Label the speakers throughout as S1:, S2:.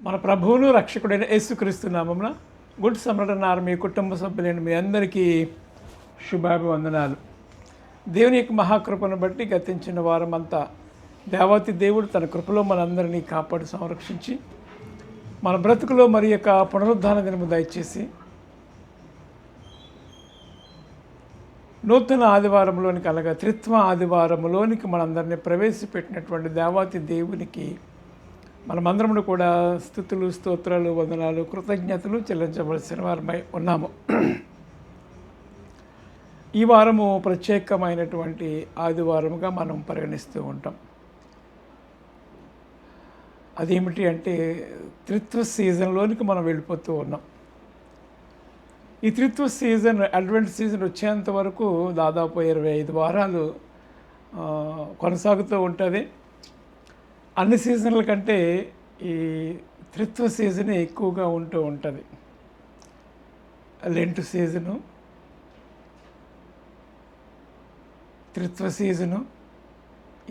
S1: మన ప్రభువును రక్షకుడైన యేసుక్రీస్తు నామమున గుడ్ సమరణ ఆర్మీ కుటుంబ సభ్యులైన మీ అందరికీ శుభాభివందనాలు. దేవుని యొక్క మహాకృపను బట్టి గతించిన వారమంతా దేవాతి దేవుడు తన కృపలో మనందరినీ కాపాడి సంరక్షించి మన బ్రతుకులో మరి యొక్క పునరుద్ధాన దినము దయచేసి నూతన ఆదివారంలోనికి అనగా త్రిత్వ ఆదివారంలోనికి మనందరినీ ప్రవేశపెట్టినటువంటి దేవాతి దేవునికి మనమందరము కూడా స్తుతులు, స్తోత్రాలు, వందనాలు, కృతజ్ఞతలు చెల్లించవలసిన వారమై ఉన్నాము. ఈ వారము ప్రత్యేకమైనటువంటి ఆదివారముగా మనం పరిగణిస్తూ ఉంటాం. అదేమిటి అంటే త్రిత్వ సీజన్లోనికి మనం వెళ్ళిపోతూ ఉన్నాం. ఈ త్రిత్వ సీజన్ అడ్వెంట్ సీజన్ వచ్చేంత వరకు దాదాపు 25 వారాలు కొనసాగుతూ ఉంటుంది. అన్ని సీజన్ల కంటే ఈ త్రిత్వ సీజనే ఎక్కువగా ఉంటూ ఉంటుంది. లెంట్ సీజను, త్రిత్వ సీజను,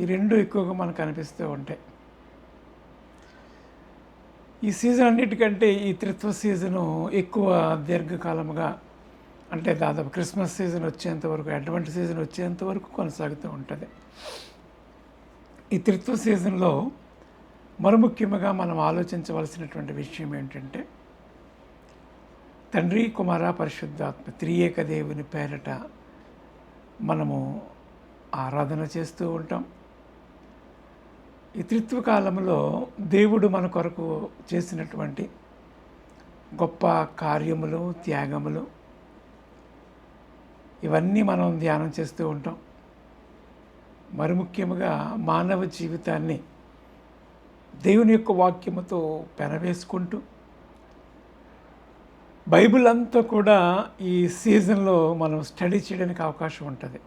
S1: ఈ రెండు ఎక్కువగా మనకు కనిపిస్తూ ఉంటాయి. ఈ సీజన్ అన్నిటికంటే ఈ త్రిత్వ సీజను ఎక్కువ దీర్ఘకాలముగా, అంటే దాదాపు క్రిస్మస్ సీజన్ వచ్చేంత వరకు, అడ్వెంట్ సీజన్ వచ్చేంత వరకు కొనసాగుతూ ఉంటుంది. ఈ త్రిత్వ సీజన్లో మరి ముఖ్యంగా మనం ఆలోచించవలసినటువంటి విషయం ఏంటంటే తండ్రి, కుమార, పరిశుద్ధాత్మ త్రియేక దేవుని పేరట మనము ఆరాధన చేస్తూ ఉంటాం. ఈ త్రిత్వ కాలంలో దేవుడు మన కొరకు చేసినటువంటి గొప్ప కార్యములు, త్యాగములు, ఇవన్నీ మనం ధ్యానం చేస్తూ ఉంటాం. మరి ముఖ్యంగా మానవ జీవితాన్ని దేవుని యొక్క వాక్యముతో పెనవేసుకుంటూ బైబిల్ అంతా కూడా ఈ సీజన్లో మనం స్టడీ చేయడానికి అవకాశం ఉంటుంది.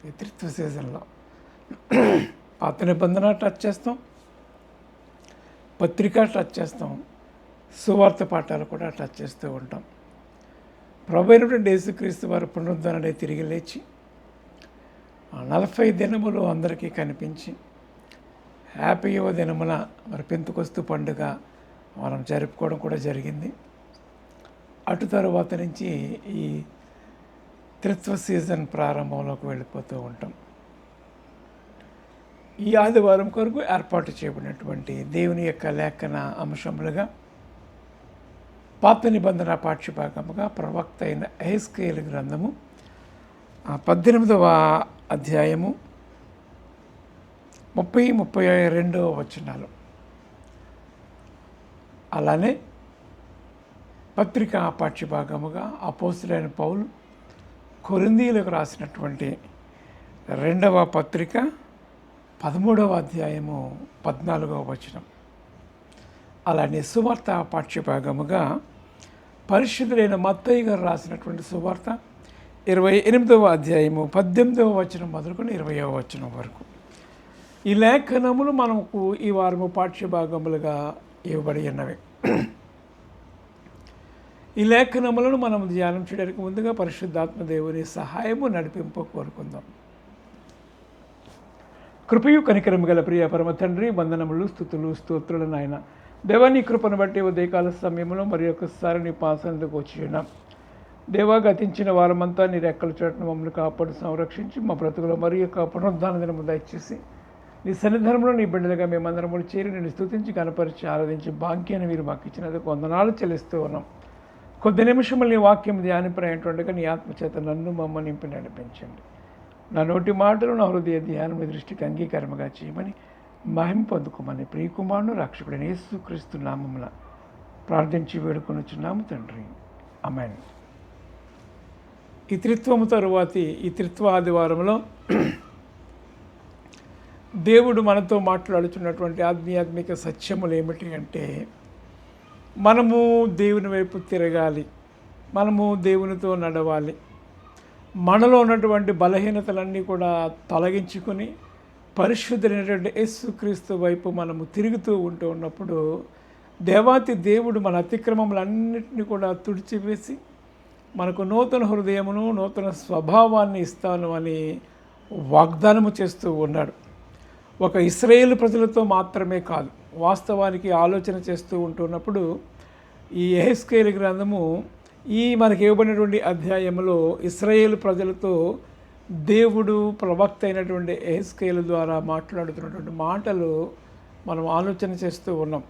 S1: ఈ త్రిత్వ సీజన్లో పాత నిబంధన టచ్ చేస్తాం, పత్రిక టచ్ చేస్తాం, సువార్త పాఠాలు కూడా టచ్ చేస్తూ ఉంటాం. ప్రభు అయినటువంటి యేసుక్రీస్తు వారు పునరుద్ధరణే తిరిగి లేచి 40 దినములు అందరికీ కనిపించి హ్యాపీయవ దినమున మరి పెంతుకొస్తు పండుగ మనం జరుపుకోవడం కూడా జరిగింది. అటు తరువాత నుంచి ఈ త్రిత్వ సీజన్ ప్రారంభంలోకి వెళ్ళిపోతూ ఉంటాం. ఈ ఆదివారం కొరకు ఏర్పాటు చేయబడినటువంటి దేవుని యొక్క లేఖన అంశములుగా పాత నిబంధన పాఠ్యభాగముగా ప్రవక్త అయిన యెహెజ్కేలు గ్రంథము 18వ అధ్యాయము 30-32 వచనాలు, అలానే పత్రిక పాఠ్యభాగముగా అపోస్తలుడైన పౌలు కొరింథీయులకు రాసినటువంటి 2వ పత్రిక 13వ అధ్యాయము 14వ వచనం, అలానే సువార్త పాఠ్యభాగముగా పరిశుద్ధుడైన మత్తయి గారు రాసినటువంటి సువార్త 28వ అధ్యాయము 18వ వచనం మొదలుకొని 20వ వచనం వరకు. ఈ లేఖనములు మనకు ఈ వారము పాఠ్యభాగములుగా ఇవ్వబడి ఉన్నవి. ఈ లేఖనములను మనం ధ్యానం చేయడానికి ముందుగా పరిశుద్ధాత్మ దేవుని సహాయము, నడిపింపు కోరుకుందాం. కృపయు కనికరము గల ప్రియ పరమ తండ్రి, వందనములు, స్తుతులు, స్తోత్రులు నాయన దేవాని కృపను బట్టి ఉదయకాల సమయంలో మరి ఒక్కసారి నీ పాసనకు వచ్చి ఉన్నాం. దేవా, గతించిన వారమంతా నీ రెక్కల చోటును మమ్మల్ని కాపాడు సంరక్షించి మా బ్రతుకులో మరి యొక్క పునరుద్ధాన దినము దయచేసి నీ సన్నిధానంలో నీ బిడ్డలుగా మేమందరము చేరి నేను స్తుతించి కనపరిచి ఆరాధించి భాగ్యాన్ని మీరు మాకు ఇచ్చినందుకు వందనాలు చెల్లిస్తూ ఉన్నాం. కొద్ది నిమిషములు నీ వాక్యం ధ్యానింపైనటువంటిగా నీ ఆత్మచేత నన్ను మమ్మల్ని నింపి నడిపించండి. నా నోటి మాటలు, నా హృదయ ధ్యానం మీ దృష్టికి అంగీకారముగా చేయమని మహిమ పొందుకోమని ప్రియకుమారుడు రక్షకుడైన యేసుక్రీస్తు నామమున ప్రార్థించి వేడుకొనుచున్నాము తండ్రి, ఆమేన్. ఈ త్రిత్వము తరువాతి ఈ త్రిత్వ ఆదివారంలో దేవుడు మనతో మాట్లాడుతున్నటువంటి ఆధ్యాత్మిక సత్యములు ఏమిటి అంటే మనము దేవుని వైపు తిరగాలి, మనము దేవునితో నడవాలి, మనలో ఉన్నటువంటి బలహీనతలన్నీ కూడా తొలగించుకొని పరిశుద్ధులైనటువంటి యేసుక్రీస్తు వైపు మనము తిరుగుతూ ఉన్నప్పుడు దేవాతి దేవుడు మన అతిక్రమములన్నింటినీ కూడా తుడిచివేసి మనకు నూతన హృదయమును, నూతన స్వభావాన్ని ఇస్తాను అని వాగ్దానము చేస్తూ ఉన్నాడు. ఒక ఇశ్రాయేలు ప్రజలతో మాత్రమే కాదు, వాస్తవానికి ఆలోచన చేస్తూ ఉంటున్నప్పుడు ఈ యెహెజ్కేలు గ్రంథము ఈ మనకి ఇవ్వబడినటువంటి అధ్యాయంలో ఇశ్రాయేలు ప్రజలతో దేవుడు ప్రవక్త అయినటువంటి యెహెజ్కేలు ద్వారా మాట్లాడుతున్నటువంటి మాటలు మనం ఆలోచన చేస్తూ ఉన్నాం.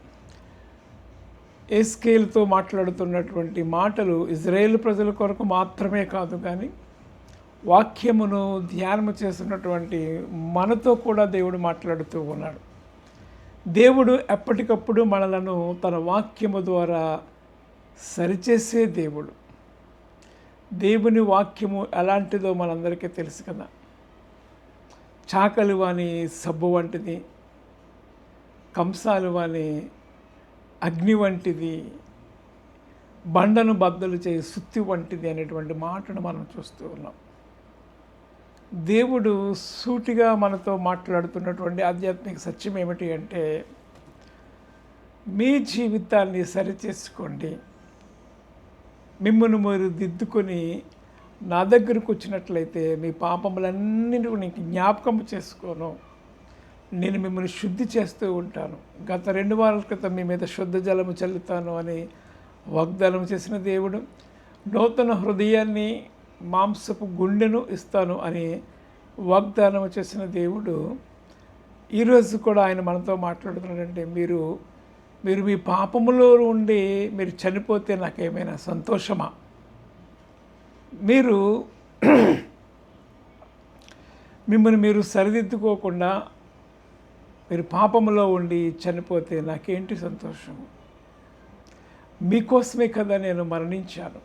S1: యెహెజ్కేలుతో మాట్లాడుతున్నటువంటి మాటలు ఇజ్రాయేలు ప్రజల కొరకు మాత్రమే కాదు, కానీ వాక్యమును ధ్యానము చేస్తున్నటువంటి మనతో కూడా దేవుడు మాట్లాడుతూ ఉన్నాడు. దేవుడు ఎప్పటికప్పుడు మనలను తన వాక్యము ద్వారా సరిచేసే దేవుడు. దేవుని వాక్యము ఎలాంటిదో మనందరికీ తెలుసు కదా. చాకలి వాని సబ్బు వంటిది, కంసాలు వాని అగ్ని వంటిది, బండను బద్దలు చేయి సుత్తి వంటిది అనేటువంటి మాటను మనం చూస్తూ ఉన్నాం. దేవుడు సూటిగా మనతో మాట్లాడుతున్నటువంటి ఆధ్యాత్మిక సత్యం ఏమిటి అంటే, మీ జీవితాన్ని సరిచేసుకోండి, మిమ్మల్ని మీరు దిద్దుకొని నా దగ్గరకు వచ్చినట్లయితే మీ పాపములన్నింటినీ నీకు జ్ఞాపకం చేసుకోను, నేను మిమ్మల్ని శుద్ధి చేస్తూ ఉంటాను. గత 2 వారాల క్రితం మీ మీద శుద్ధ జలము చల్లుతాను అని వాగ్దానం చేసిన దేవుడు, నూతన హృదయాన్ని మాంసపు గుండెను ఇస్తాను అని వాగ్దానం చేసిన దేవుడు ఈరోజు కూడా ఆయన మనతో మాట్లాడుతున్నాడంటే, మీరు మీ పాపములో ఉండి మీరు చనిపోతే నాకేమైనా సంతోషమా? మీరు మిమ్మల్ని మీరు సరిదిద్దుకోకుండా మీరు పాపములో ఉండి చనిపోతే నాకేంటి సంతోషము? మీకోసమే కదా నేను మరణించాను,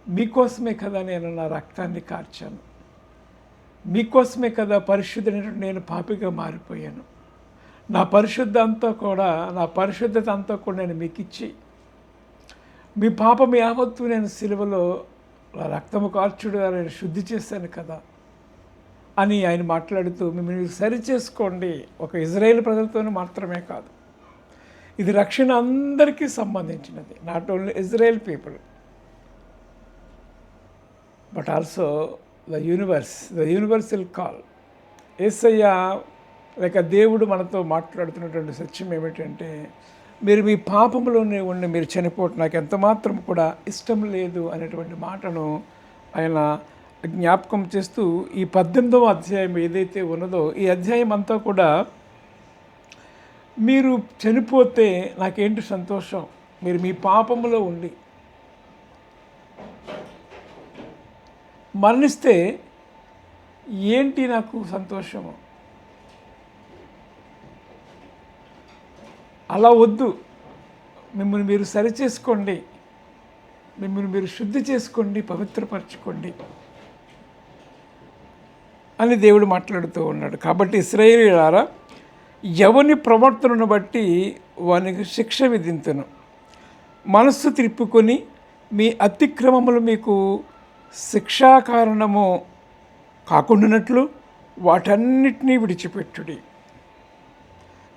S1: మీకోసమే కదా నేను నా రక్తాన్ని కార్చాను, మీకోసమే కదా పరిశుద్ధుడైనటువంటి నేను పాపిగా మారిపోయాను. నా పరిశుద్ధత అంతా కూడా నేను మీకు ఇచ్చి మీ పాపం యావత్తు నేను సిలువలో నా రక్తము కార్చుడు నేను శుద్ధి చేశాను కదా అని ఆయన మాట్లాడుతూ మిమ్మల్ని సరి చేసుకోండి. ఒక ఇజ్రాయేల్ ప్రజలతోనే మాత్రమే కాదు, ఇది రక్షణ అందరికీ సంబంధించినది. Not only Israel people but also the universal call. Yesayya లేక దేవుడు మనతో మాట్లాడుతున్నటువంటి సత్యం ఏమిటంటే, మీరు మీ పాపంలోనే ఉండి మీరు చనిపోవటం నాకు ఎంత మాత్రం కూడా ఇష్టం లేదు అనేటువంటి మాటను ఆయన జ్ఞాపకం చేస్తూ ఈ 18వ అధ్యాయం ఏదైతే ఉన్నదో ఈ అధ్యాయం అంతా కూడా మీరు చనిపోతే నాకేంటి సంతోషం, మీరు మీ పాపంలో ఉండి మరణిస్తే ఏంటి నాకు సంతోషము? అలా వద్దు, మిమ్మల్ని మీరు సరిచేసుకోండి, మిమ్మల్ని మీరు శుద్ధి చేసుకోండి, పవిత్రపరచుకోండి అని దేవుడు మాట్లాడుతూ ఉన్నాడు. కాబట్టి ఇశ్రాయేలీయులారా, ఎవని ప్రవర్తనను బట్టి వానికి శిక్ష విధింతును. మనస్సు త్రిప్పుకొని మీ అతిక్రమములు మీకు శిక్షా కారణము కాకుండానట్లు వాటన్నిటినీ విడిచిపెట్టుడి.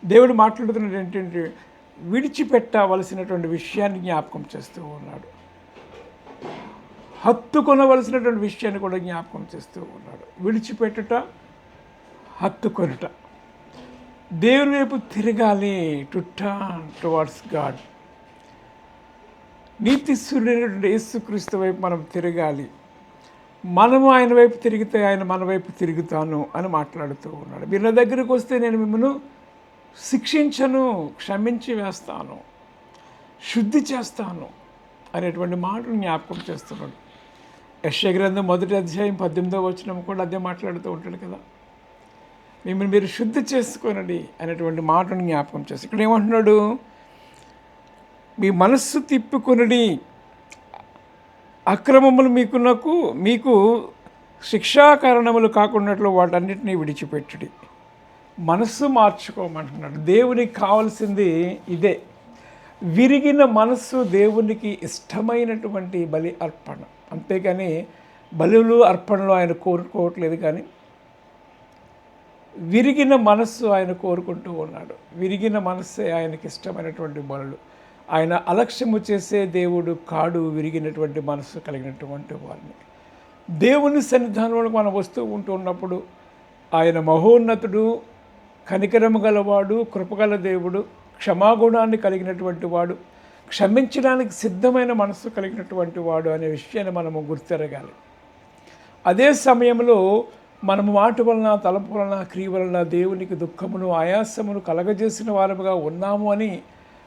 S1: దేవుడు మాట్లాడుతున్నది ఏంటంటే, విడిచిపెట్టవలసినటువంటి విషయాన్ని జ్ఞాపకం చేస్తూ ఉన్నాడు. హత్తుకొనవలసినటువంటి విషయాన్ని కూడా జ్ఞాపకం చేస్తూ ఉన్నాడు. విడిచిపెట్టుట, హత్తుకొనుట. దేవుని వైపు తిరగాలి, టు టర్న్ టువర్డ్స్ గాడ్. నీతి సూర్యుడైనటువంటి యేసుక్రీస్తు వైపు మనం తిరగాలి. మనము ఆయన వైపు తిరిగితే ఆయన మన వైపు తిరుగుతాను అని మాట్లాడుతూ ఉన్నాడు. మీరు నా దగ్గరికి వస్తే నేను మిమ్మల్ని శిక్షించను, క్షమించి వేస్తాను, శుద్ధి చేస్తాను అనేటువంటి మాటలు జ్ఞాపకం చేస్తున్నాడు. యెషయా గ్రంథం 1వ అధ్యాయం 18వ వచనం కూడా అదే మాట్లాడుతూ ఉంటాడు కదా. మిమ్మల్ని మీరు శుద్ధి చేసుకోనండి అనేటువంటి మాటను జ్ఞాపకం చేస్తాడు. ఇక్కడ ఏమంటున్నాడు? మీ మనస్సు తిప్పుకొనుడి, అక్రమములు మీకు శిక్షా కారణములు కాకున్నట్లు వాటన్నిటినీ విడిచిపెట్టుడి. మనస్సు మార్చుకోమంటున్నాడు. దేవునికి కావాల్సింది ఇదే, విరిగిన మనస్సు దేవునికి ఇష్టమైనటువంటి బలి అర్పణ. అంతేగాని బలులు అర్పణలు ఆయన కోరుకోవట్లేదు, కానీ విరిగిన మనస్సు ఆయన కోరుకుంటూ ఉన్నాడు. విరిగిన మనస్సే ఆయనకి ఇష్టమైనటువంటి బలులు. ఆయన అలక్ష్యము చేసే దేవుడు కాడు విరిగినటువంటి మనస్సు కలిగినటువంటి వారిని. దేవుని సన్నిధానంలో మనం వస్తూ ఉంటున్నప్పుడు ఆయన మహోన్నతుడు, కనికరము గలవాడు, కృపగల దేవుడు, క్షమాగుణాన్ని కలిగినటువంటి వాడు, క్షమించడానికి సిద్ధమైన మనస్సు కలిగినటువంటి వాడు అనే విషయాన్ని మనము గుర్తెరగాలి. అదే సమయంలో మనము మాట వలన, తలంపు వలన, క్రియ వలన దేవునికి దుఃఖమును, ఆయాసమును కలగజేసిన వారముగా ఉన్నాము అని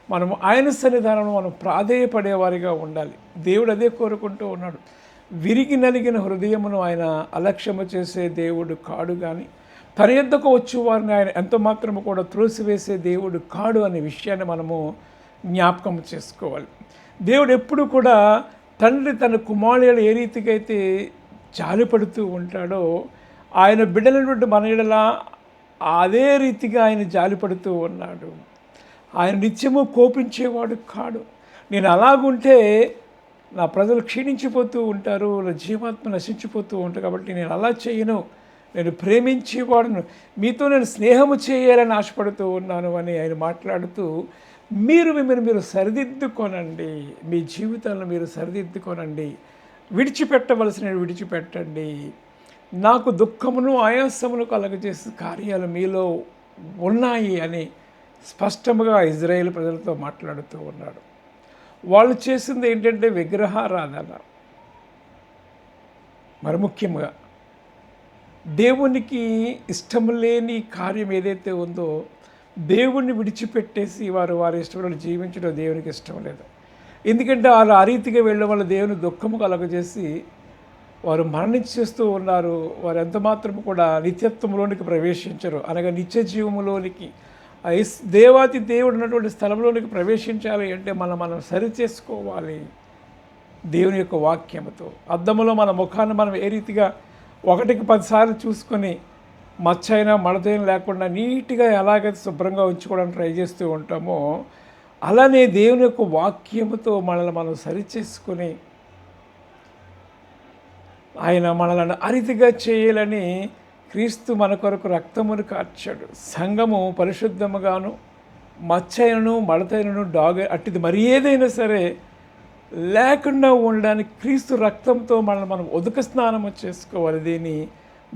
S1: మనము ఆయన సన్నిధానంలో మనం ప్రాధేయపడేవారిగా ఉండాలి. దేవుడు అదే కోరుకుంటూ ఉన్నాడు. విరిగి నలిగిన హృదయమును ఆయన అలక్ష్యము చేసే దేవుడు కాడు, కానీ తన యొద్దకు వచ్చి వారిని ఆయన ఎంత మాత్రము కూడా త్రోసివేసే దేవుడు కాడు అనే విషయాన్ని మనము జ్ఞాపకం చేసుకోవాలి. దేవుడు ఎప్పుడు కూడా తండ్రి తన కుమారులు ఏ రీతిగా అయితే జాలిపడుతూ ఉంటాడో, ఆయన బిడ్డలైనటువంటి మన యెడల అదే రీతిగా ఆయన జాలిపడుతూ ఉన్నాడు. ఆయన నిత్యము కోపించేవాడు కాడు. నేను అలాగుంటే నా ప్రజలు క్షీణించిపోతూ ఉంటారు, నా జీవాత్మ నశించిపోతూ ఉంటారు, కాబట్టి నేను అలా చేయను, నేను ప్రేమించేవాడును, మీతో నేను స్నేహము చేయాలని ఆశపడుతూ ఉన్నాను అని ఆయన మాట్లాడుతూ, మిమ్మల్ని మీరు సరిదిద్దుకోనండి, మీ జీవితాలను మీరు సరిదిద్దుకోనండి, విడిచిపెట్టవలసినవి విడిచిపెట్టండి, నాకు దుఃఖమును ఆయాసమును కలగజేసే కార్యాలు మీలో ఉన్నాయి అని స్పష్టంగా ఇజ్రాయేల్ ప్రజలతో మాట్లాడుతూ ఉన్నాడు. వాళ్ళు చేసింది ఏంటంటే విగ్రహారాధన. మరి ముఖ్యంగా దేవునికి ఇష్టం లేని కార్యం ఏదైతే ఉందో దేవుణ్ణి విడిచిపెట్టేసి వారి ఇష్టంలో జీవించడం దేవునికి ఇష్టం లేదు. ఎందుకంటే వాళ్ళు ఆ రీతిగా వెళ్ళడం వల్ల దేవుని దుఃఖము కలగజేసి వారు మరణించేస్తూ ఉన్నారు. వారు ఎంత మాత్రం కూడా నిత్యత్వంలోనికి ప్రవేశించరు, అనగా నిత్య జీవములోనికి, దేవాతి దేవుడు ఉన్నటువంటి స్థలంలోనికి ప్రవేశించాలి అంటే మనం సరి చేసుకోవాలి. దేవుని యొక్క వాక్యముతో అద్దములో మన ముఖాన్ని మనం ఏ రీతిగా 1కి 10 సార్లు చూసుకొని మచ్చైనా మడతైనా లేకుండా నీట్గా ఎలాగైతే శుభ్రంగా ఉంచుకోవడానికి ట్రై చేస్తూ ఉంటామో, అలానే దేవుని యొక్క వాక్యముతో మనల్ని మనం సరిచేసుకొని ఆయన మనల్ని అరితిగా చేయాలని క్రీస్తు మన కొరకు రక్తమును కార్చాడు. సంఘము పరిశుద్ధముగాను, మచ్చైనను మడతైనను అట్టిది మరి ఏదైనా సరే లేకుండా ఉండడానికి క్రీస్తు రక్తంతో మనం ఉదక స్నానము చేసుకోవాలి. దీన్ని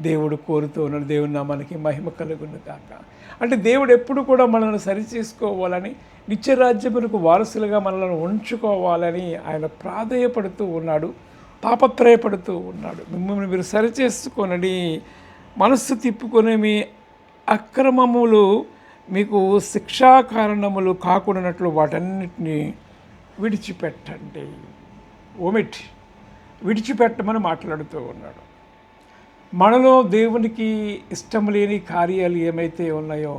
S1: దేవుడు కోరుతూ ఉన్నాడు. దేవుని నామానికి మహిమ కలుగును కాక. అంటే దేవుడు ఎప్పుడు కూడా మనల్ని సరిచేసుకోవాలని, నిత్యరాజ్యమునకు వారసులుగా మనల్ని ఉంచుకోవాలని ఆయన ప్రాధేయపడుతూ ఉన్నాడు, తాపత్రయపడుతూ ఉన్నాడు. మిమ్మల్ని మీరు సరిచేసుకొనండి, మనస్సు తిప్పుకొని మీ అక్రమములు మీకు శిక్షా కారణములు కాకుండానట్లు వాటన్నిటినీ విడిచిపెట్టండి. విడిచిపెట్టమని మాట్లాడుతూ ఉన్నాడు. మనలో దేవునికి ఇష్టం లేని కార్యాలు ఏమైతే ఉన్నాయో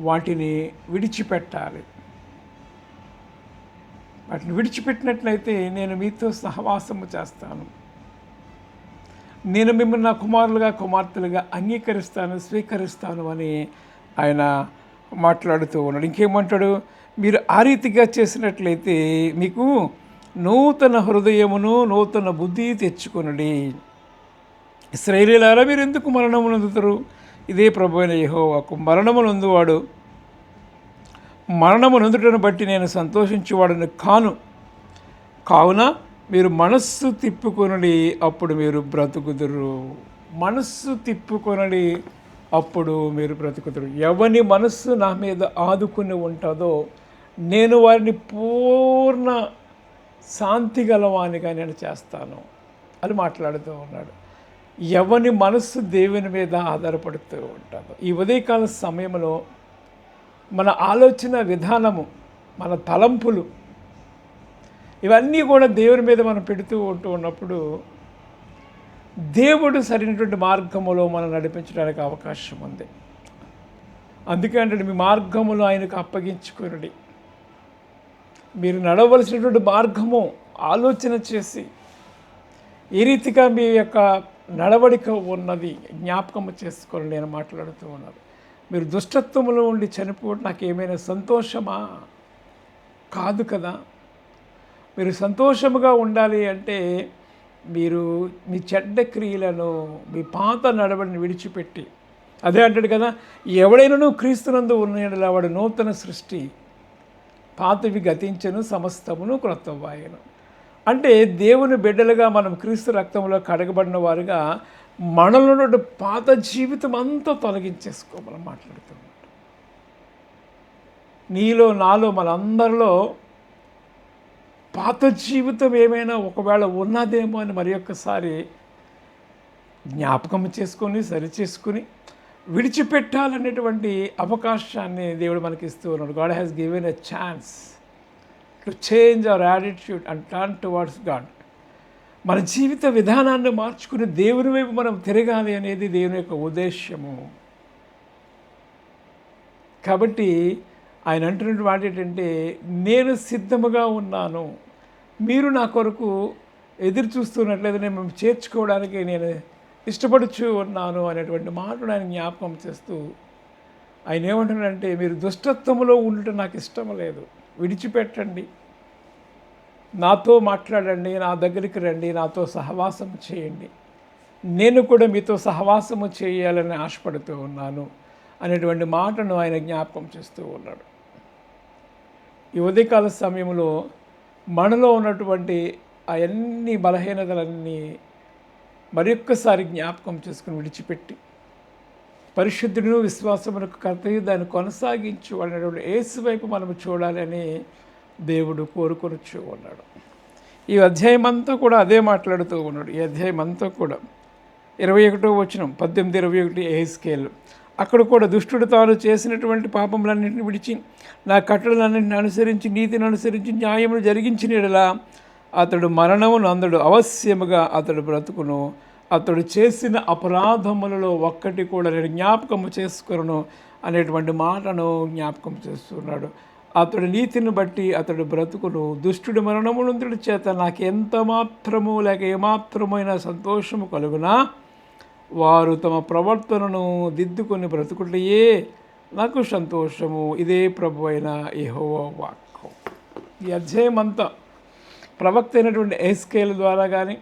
S1: వాటిని విడిచిపెట్టాలి. వాటిని విడిచిపెట్టినట్లయితే నేను మీతో సహవాసము చేస్తాను, నేను మిమ్మల్ని నా కుమారులుగా కుమార్తెలుగా అంగీకరిస్తాను, స్వీకరిస్తాను అని ఆయన మాట్లాడుతూ ఉన్నాడు. ఇంకేమంటాడు? మీరు ఆ రీతిగా చేసినట్లయితే మీకు నూతన హృదయమును నూతన బుద్ధి తెచ్చుకొనుడి. ఇశ్రాయేలీయులారా, మీరు ఎందుకు మరణము నొందుతారు? ఇదే ప్రభువైన యెహోవాకు మరణము నొందువాడు మరణము నొందుటను బట్టి నేను సంతోషించేవాడని కావున మీరు మనస్సు తిప్పుకొనడి, అప్పుడు మీరు బ్రతుకుదురు. మనస్సు తిప్పుకొనడి, అప్పుడు మీరు బ్రతుకుదురు. ఎవని మనస్సు నా మీద ఆదుకుని ఉంటుందో నేను వారిని పూర్ణ శాంతి గలవానిగా నేను చేస్తాను అని మాట్లాడుతూ ఉన్నాడు. ఎవని మనస్సు దేవుని మీద ఆధారపడుతూ ఉంటుందో, ఈ ఉదయకాల సమయంలో మన ఆలోచన విధానము, మన తలంపులు, ఇవన్నీ కూడా దేవుని మీద మనం పెడుతూ ఉన్నప్పుడు దేవుడు సరైనటువంటి మార్గములో మనం నడిపించడానికి అవకాశం ఉంది. అందుకే అంటే మీ మార్గములో ఆయనకు అప్పగించుకుని మీరు నడవలసినటువంటి మార్గము ఆలోచన చేసి ఏ రీతిగా మీ యొక్క నడవడిక ఉన్నది జ్ఞాపకము చేసుకొని నేను మాట్లాడుతూ ఉన్నాను. మీరు దుష్టత్వములో ఉండి చనిపోవడం నాకు ఏమైనా సంతోషమా? కాదు కదా. మీరు సంతోషముగా ఉండాలి అంటే మీరు మీ చెడ్డ క్రియలను, మీ పాత నడవడిని విడిచిపెట్టి, అదే అంటాడు కదా, ఎవడైనాను క్రీస్తునందు ఉన్న వాడు నూతన సృష్టి, పాతవి గతించను, సమస్తమును క్రొత్తవాయను. అంటే దేవుని బిడ్డలుగా మనం క్రీస్తు రక్తంలో కడగబడిన వారుగా మనలో పాత జీవితం అంతా తొలగించేసుకోమని మాట్లాడుతున్నాడు. నీలో నాలో మనందరిలో పాత జీవితం ఏమైనా ఒకవేళ ఉన్నదేమో అని మరి ఒక్కసారి జ్ఞాపకం చేసుకొని సరిచేసుకుని విడిచిపెట్టాలనేటువంటి అవకాశాన్ని దేవుడు మనకి ఇస్తూ ఉన్నాడు. God has given a chance to change our attitude and turn towards God. మన జీవిత విధానాన్ని మార్చుకుని దేవుని వైపు మనం తిరగాలి అనేది దేవుని యొక్క ఉద్దేశ్యము. కాబట్టి ఆయన అంటున్నటువంటి మాట ఏంటంటే, నేను సిద్ధముగా ఉన్నాను, మీరు నా కొరకు ఎదురు చూస్తున్నట్లయితే నేను చేర్చుకోవడానికి నేను ఇష్టపడుచు ఉన్నాను అనేటువంటి మాటను ఆయన జ్ఞాపకం చేస్తూ ఆయన ఏమంటున్నాడంటే, మీరు దుష్టత్వములో ఉండటం నాకు ఇష్టం లేదు, విడిచిపెట్టండి, నాతో మాట్లాడండి, నా దగ్గరికి రండి, నాతో సహవాసం చేయండి, నేను కూడా మీతో సహవాసము చేయాలని ఆశపడుతూ ఉన్నాను అనేటువంటి మాటను ఆయన జ్ఞాపకం చేస్తూ ఉన్నాడు. ఈ ఉదయకాల సమయంలో మనలో ఉన్నటువంటి అవన్నీ బలహీనతలన్నీ మరొక్కసారి జ్ఞాపకం చేసుకుని విడిచిపెట్టి పరిశుద్ధుడు విశ్వాసమునకు కర్తయ్య దాన్ని కొనసాగించు అనేటువంటి యేసు వైపు మనము చూడాలని దేవుడు కోరుకొనొచ్చు ఉన్నాడు. ఈ అధ్యాయం అంతా కూడా అదే మాట్లాడుతూ ఉన్నాడు. ఈ అధ్యాయం అంతా కూడా 21వ వచనం 18-21 ఎహెజ్కేలు అక్కడ కూడా దుష్టుడు తాను చేసినటువంటి పాపములన్నింటిని విడిచి నా కట్టడలన్నింటిని అనుసరించి నీతిని అనుసరించి న్యాయమును జరిగించిన యెడల అతడు మరణమును అందడు, అవశ్యముగా అతడు బ్రతుకును, అతడు చేసిన అపరాధములలో ఒక్కటి కూడా నేను జ్ఞాపకము చేసుకొను అనేటువంటి మాటను జ్ఞాపకం చేస్తున్నాడు. అతడు నీతిని బట్టి అతడు బ్రతుకును, దుష్టుడి మరణమునందుడి చేత నాకు ఎంత మాత్రము లేక ఏమాత్రమైన సంతోషము కలుగునా వారు తమ ప్రవర్తనను దిద్దుకొని బ్రతుకుటయే నాకు సంతోషము. ఇదే ప్రభు అయిన యెహోవా వాక్కు. ఈ అధ్యాయం అంతా ప్రవక్త అయినటువంటి ఎహెజ్కేలు ద్వారా కానీ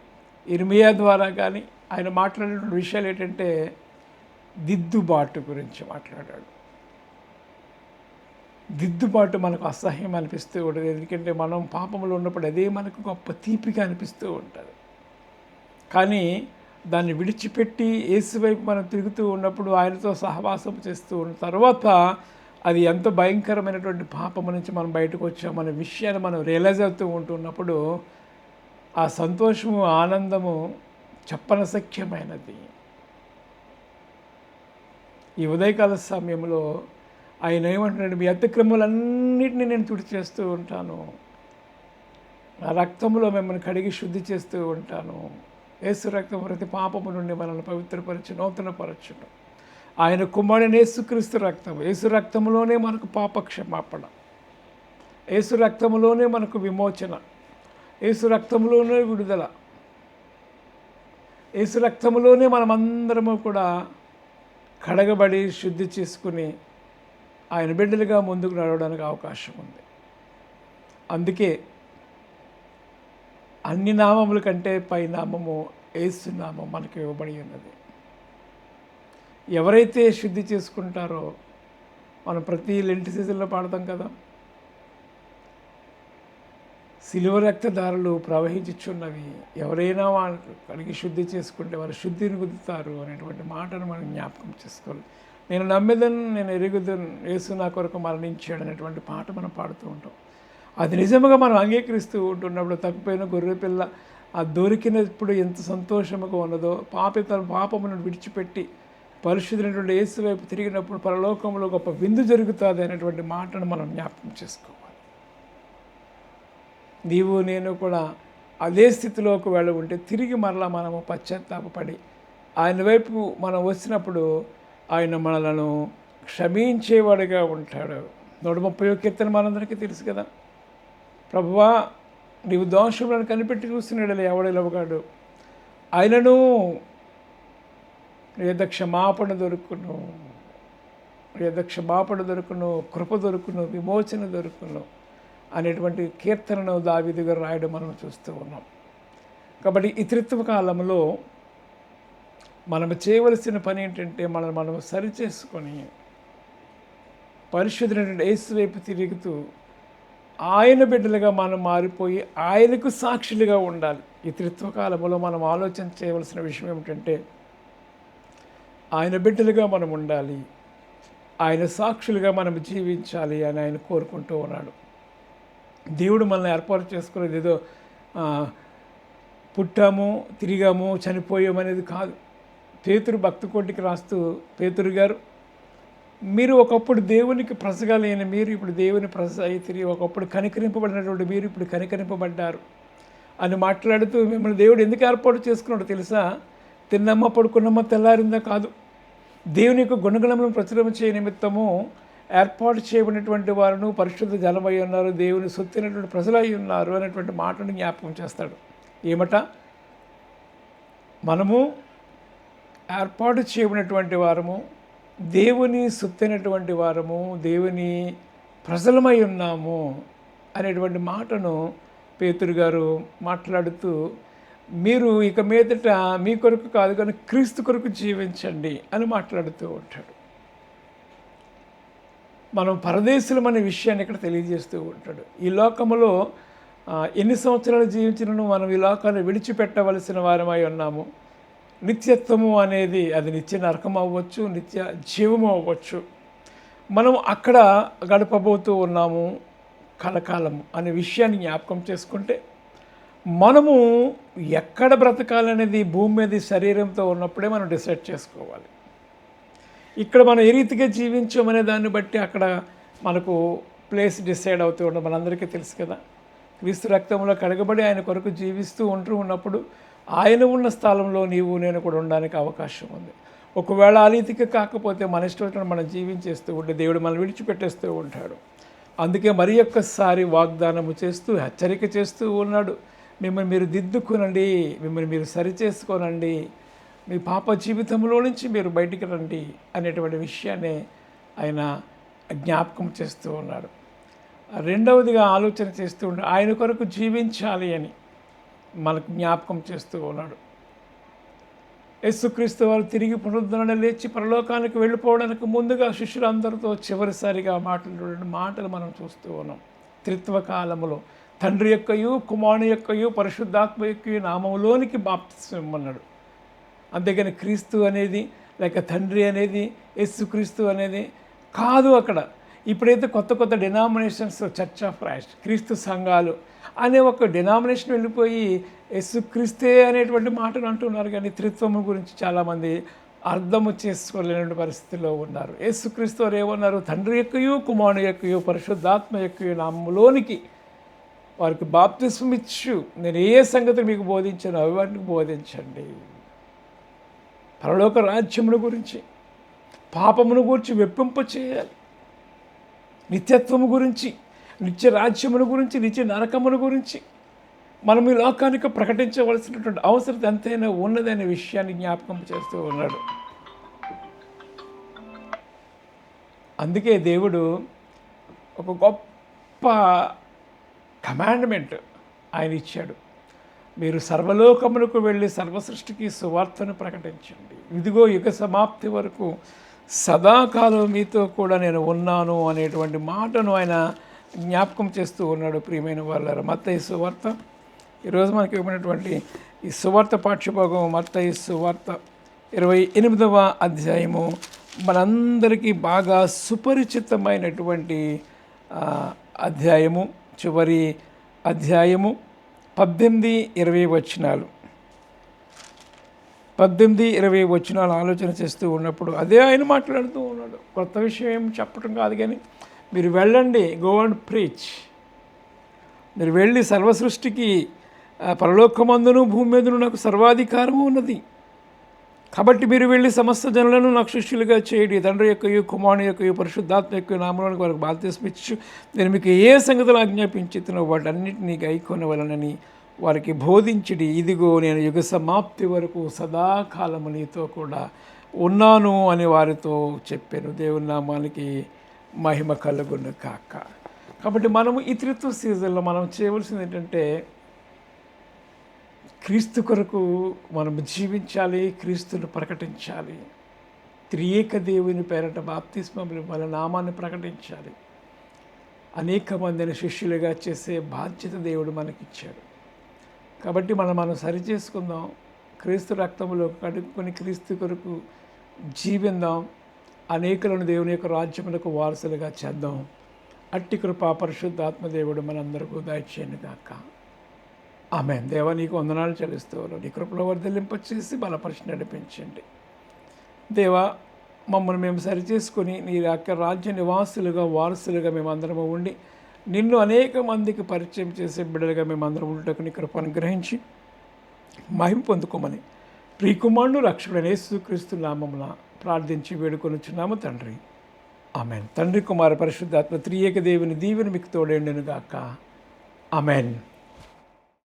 S1: ఇర్మియా ద్వారా కానీ ఆయన మాట్లాడినటువంటి విషయాలు ఏంటంటే దిద్దుబాటు గురించి మాట్లాడాడు. దిద్దుబాటు మనకు అసహ్యం అనిపిస్తూ ఉంటుంది, ఎందుకంటే మనం పాపంలో ఉన్నప్పుడు అదే మనకు గొప్ప తీపిగా అనిపిస్తూ ఉంటుంది. కానీ దాన్ని విడిచిపెట్టి యేసు వైపు మనం తిరుగుతూ ఉన్నప్పుడు ఆయనతో సహవాసం చేస్తూ ఉన్న తర్వాత అది ఎంత భయంకరమైనటువంటి పాపము నుంచి మనం బయటకు వచ్చామనే విషయాన్ని మనం రియలైజ్ అవుతూ ఉంటున్నప్పుడు ఆ సంతోషము ఆనందము చెప్పనసఖ్యమైనది. ఈ ఉదయకాల సమయంలో ఆయన ఏమంటున్నాడు, మీ అతిక్రమములన్నిటినీ నేను తుడిచేస్తూ ఉంటాను, నా రక్తంలో మిమ్మల్ని కడిగి శుద్ధి చేస్తూ ఉంటాను. యేసు రక్తం ప్రతి పాపము నుండి మనల్ని పవిత్రపరచు నూతనపరచును. ఆయన కుమారుడైన యేసుక్రీస్తు రక్తం, యేసు రక్తంలోనే మనకు పాపక్షమాపణ, యేసు రక్తంలోనే మనకు విమోచన, యేసు రక్తంలోనే విడుదల, యేసు రక్తంలోనే మనమందరము కూడా కడగబడి శుద్ధి చేసుకుని ఆయన బిడ్డలుగా ముందుకు నడవడానికి అవకాశం ఉంది. అందుకే అన్ని నామముల కంటే పై నామము యేసు నామం మనకు ఇవ్వబడి ఉన్నది. ఎవరైతే శుద్ధి చేసుకుంటారో, మనం ప్రతి లెంటి సీజన్లో పాడతాం కదా, సిలువ రక్తధారలు ప్రవహించుచున్నవి, ఎవరైనా వాళ్ళు కడిగి శుద్ధి చేసుకుంటే వారు శుద్ధిని గుద్దుతారు అనేటువంటి మాటను మనం జ్ఞాపకం చేసుకోవాలి. నేను నమ్మెదను, నేను ఎరుగుదను, యేసు నా కొరకు మరణించాడు అనేటువంటి పాట మనం పాడుతూ ఉంటాం. అది నిజంగా మనం అంగీకరిస్తూ ఉంటున్నప్పుడు తప్పిపోయిన గొర్రెపిల్ల ఆ దొరికినప్పుడు ఎంత సంతోషముగా ఉన్నదో, తన పాపమును విడిచిపెట్టి పరిశుద్ధులైనటువంటి యేసు వైపు తిరిగినప్పుడు పరలోకంలో గొప్ప విందు జరుగుతుంది అనేటువంటి మాటను మనం జ్ఞాపకం చేసుకోవాలి. నీవు నేను కూడా అదే స్థితిలో ఒకవేళ ఉంటే తిరిగి మరలా మనము పశ్చాత్తాపడి ఆయన వైపు మనం వచ్చినప్పుడు ఆయన మనలను క్షమించేవాడిగా ఉంటాడు. 130వ కీర్తన మనందరికీ తెలుసు కదా, ప్రభువా నీవు దోషములను కనిపెట్టి చూస్తున్నాడు ఎవడెలవగాడు, ఆయనను ఏద క్షమాపణ దొరుకును, ఏద క్షమాపణ దొరుకును, కృప దొరుకును, విమోచన దొరుకును అనేటువంటి కీర్తనను దావీదు గారు రాయడం మనం చూస్తూ ఉన్నాం. కాబట్టి ఈ త్రిత్వ కాలంలో మనం చేయవలసిన పని ఏంటంటే మనం సరిచేసుకొని పరిశుద్ధుడైన యేసు వైపు తిరుగుతూ ఆయన బిడ్డలుగా మనం మారిపోయి ఆయనకు సాక్షులుగా ఉండాలి. ఈ త్రిత్వకాలంలో మనం ఆలోచన చేయవలసిన విషయం ఏమిటంటే ఆయన బిడ్డలుగా మనం ఉండాలి. ఆయన సాక్షులుగా మనం జీవించాలి అని ఆయన కోరుకుంటూ ఉన్నాడు. దేవుడు మనల్ని ఏర్పాటు చేసుకునేది ఏదో పుట్టాము, తిరిగాము, చనిపోయాము అనేది కాదు. పేతురు భక్తి కోటికి రాస్తూ పేతురు గారు, మీరు ఒకప్పుడు దేవునికి ప్రజగా లేని మీరు ఇప్పుడు దేవుని ప్రజ అయితే, ఒకప్పుడు కనికరింపబడినటువంటి మీరు ఇప్పుడు కనికరింపబడ్డారు అని మాట్లాడుతూ, మిమ్మల్ని దేవుడు ఎందుకు ఏర్పాటు చేసుకున్నాడో తెలుసా? తిన్నమ్మ పడుకున్నమ్మ తెల్లారిందా కాదు, దేవుని యొక్క గుణగణములను ప్రచురం చేయ నిమిత్తము ఏర్పాటు చేయబడినటువంటి వారును పరిశుద్ధ జలమై ఉన్నారు, దేవుని సొత్తినటువంటి ప్రజలై ఉన్నారు అనేటువంటి మాటను జ్ఞాపకం చేస్తాడు. ఏమట? మనము ఏర్పాటు చేయబడినటువంటి వారము, దేవుని సొత్తైనటువంటి వారము, దేవుని ప్రజలమై ఉన్నాము అనేటువంటి మాటను పేతురు గారు మాట్లాడుతూ, మీరు ఇక మీదట మీ కొరకు కాదు కానీ క్రీస్తు కొరకు జీవించండి అని మాట్లాడుతూ ఉంటాడు. మనం పరదేశులం అనే విషయాన్ని ఇక్కడ తెలియజేస్తూ ఉంటాడు. ఈ లోకములో ఎన్ని సంవత్సరాలు జీవించినను మనం ఈ లోకాన్ని విడిచిపెట్టవలసిన వారమై ఉన్నాము. నిత్యత్వము అనేది అది నిత్య నరకం అవ్వచ్చు, నిత్య జీవము అవ్వచ్చు. మనం అక్కడ గడపబోతూ ఉన్నాము కలకాలము అనే విషయాన్ని జ్ఞాపకం చేసుకుంటే, మనము ఎక్కడ బ్రతకాలనేది భూమి మీద శరీరంతో ఉన్నప్పుడే మనం డిసైడ్ చేసుకోవాలి. ఇక్కడ మనం ఏ రీతిగా జీవించామనే దాన్ని బట్టి అక్కడ మనకు ప్లేస్ డిసైడ్ అవుతూ ఉండడం మనందరికీ తెలుసు కదా. క్రీస్తు రక్తంలో కడగబడి ఆయన కొరకు జీవిస్తూ ఉన్నప్పుడు ఆయన ఉన్న స్థలంలో నీవు నేను కూడా ఉండడానికి అవకాశం ఉంది. ఒకవేళ ఆ రీతికి కాకపోతే మన ఇష్టం మనం జీవించేస్తూ ఉంటే దేవుడు మనం విడిచిపెట్టేస్తూ ఉంటాడు. అందుకే మరి ఒక్కసారి వాగ్దానము చేస్తూ హెచ్చరిక చేస్తూ ఉన్నాడు, మిమ్మల్ని మీరు దిద్దుకునండి, మిమ్మల్ని మీరు సరిచేసుకోనండి, మీ పాప జీవితంలో నుంచి మీరు బయటికి రండి అనేటువంటి విషయాన్ని ఆయన జ్ఞాపకం చేస్తూ ఉన్నాడు. రెండవదిగా ఆలోచన చేస్తూ ఉన్నాడు, ఆయన కొరకు జీవించాలి అని మనకు జ్ఞాపకం చేస్తూ ఉన్నాడు. యేసుక్రీస్తు వారు తిరిగి పునరుద్ధరణ లేచి పరలోకానికి వెళ్ళిపోవడానికి ముందుగా శిష్యులందరితో చివరిసారిగా మాటలు మనం చూస్తూ ఉన్నాం. త్రిత్వ కాలములో తండ్రి యొక్కయు కుమారుని యొక్కయు పరిశుద్ధాత్మ యొక్కయు నామములోనికి బాప్తిస్మం ఇమ్మన్నాడు. అంతేగాని క్రీస్తు అనేది లేక తండ్రి అనేది యేసుక్రీస్తు అనేది కాదు. అక్కడ ఇప్పుడైతే కొత్త డినామినేషన్స్, చర్చ్ ఆఫ్ క్రైస్ట్, క్రీస్తు సంఘాలు అనే ఒక డినామినేషన్ వెళ్ళిపోయి యేసుక్రీస్తే అనేటువంటి మాటలు అంటున్నారు. కానీ త్రిత్వము గురించి చాలామంది అర్థము చేసుకోలేని పరిస్థితిలో ఉన్నారు. యేసుక్రీస్తు వారు ఏమన్నారు? తండ్రి యొక్కయు కుమారుని యొక్కయు పరిశుద్ధాత్మ యొక్కయు నామములోనికి వారికి బాప్తిస్మం ఇచ్చు, నేను ఏ సంగతి మీకు బోధించాను అవి వాటికి బోధించండి. పరలోక రాజ్యమును గురించి, పాపమును గురించి వెప్పింప చేయాలి, నిత్యత్వము గురించి, నిత్య రాజ్యమును గురించి, నిత్య నరకమును గురించి మనం ఈ లోకానికి ప్రకటించవలసినటువంటి అవసరం ఎంతైనా ఉన్నదనే విషయాన్ని జ్ఞాపకం చేస్తూ ఉన్నాడు. అందుకే దేవుడు ఒక గొప్ప కమాండ్మెంట్ ఆయన ఇచ్చాడు. మీరు సర్వలోకములకు వెళ్ళి సర్వసృష్టికి సువార్తను ప్రకటించండి, ఇదిగో యుగ సమాప్తి వరకు సదాకాలం మీతో కూడా నేను ఉన్నాను అనేటువంటి మాటను ఆయన జ్ఞాపకం చేస్తూ ఉన్నాడు. ప్రియమైన వాళ్ళారా, మత్తయి సువార్త ఈరోజు మనకి ఇవ్వబడినటువంటి ఈ సువార్త పాఠ్యభాగం మత్తయి సువార్త 28వ అధ్యాయము మనందరికీ బాగా సుపరిచితమైనటువంటి అధ్యాయము, చివరి అధ్యాయము 18-20 వచనాలు. 18-20 వచనాలు ఆలోచన చేస్తూ ఉన్నప్పుడు అదే ఆయన మాట్లాడుతూ ఉన్నాడు. కొత్త విషయం ఏం చెప్పడం కాదు, కానీ మీరు వెళ్ళండి, గో అండ్ ప్రీచ్. మీరు వెళ్ళి సర్వసృష్టికి పరలోకమందును భూమి మీదను నాకు సర్వాధికారము ఉన్నది, కాబట్టి మీరు వెళ్ళి సమస్త జనులను నాకు శిష్యులుగా చేయండి, తండ్రి యొక్కయు కుమారుని యొక్కయు పరిశుద్ధాత్మ యొక్క నామములోనికి వారికి బాప్తిస్మం ఇచ్చు, నేను మీకు ఏ సంగతులు ఆజ్ఞాపించుతున్నో వాటన్నిటినీ గైకొనవలెనని వారికి బోధించుడి, ఇదిగో నేను యుగ సమాప్తి వరకు సదాకాలము నీతో కూడా ఉన్నాను అని వారితో చెప్పాను. దేవుని నామానికి మహిమ కలుగును కాక. కాబట్టి మనము ఈ త్రిత్వ సీజన్లో మనం చేయవలసింది ఏంటంటే, క్రీస్తు కొరకు మనం జీవించాలి, క్రీస్తును ప్రకటించాలి, త్రియేక దేవుని పేరట బాప్తిస్మం వాళ్ళ నామాన్ని ప్రకటించాలి, అనేక మందిని శిష్యులుగా చేసే బాధ్యత దేవుడు మనకిచ్చాడు. కాబట్టి మనం సరి చేసుకుందాం, క్రీస్తు రక్తంలో కడుక్కొని క్రీస్తు కొరకు జీవిందాం. అనేకులను దేవుని యొక్క రాజ్యములకు వారసులుగా చేద్దాం. అట్టి కృపా పరిశుద్ధాత్మదేవుడు మనందరికీ దయచేయను గాక. ఆమేన్. దేవా నీకు వందనాలు చెల్లిస్తూ నీ కృపలో వర్ధిల్లింపచేసి బలపరిచి నడిపించండి. దేవా మమ్మల్ని మేము సరిచేసుకొని నీ యొక్క రాజ్య నివాసులుగా వారసులుగా మేమందరము ఉండి నిన్ను అనేక మందికి పరిచయం చేసే బిడ్డలుగా మేమందరం ఉండటకు నీ కృప అనుగ్రహించి మహిమ పొందుకోమని ప్రియకుమారుడు రక్షకుడైన యేసుక్రీస్తు నామమున ప్రార్థించి వేడుకొనుచున్నాము తండ్రి. ఆమెన్. తండ్రి కుమార పరిశుద్ధాత్మ త్రియేక దేవుని దీవెన మీకు తోడేండును గాక. ఆమెన్.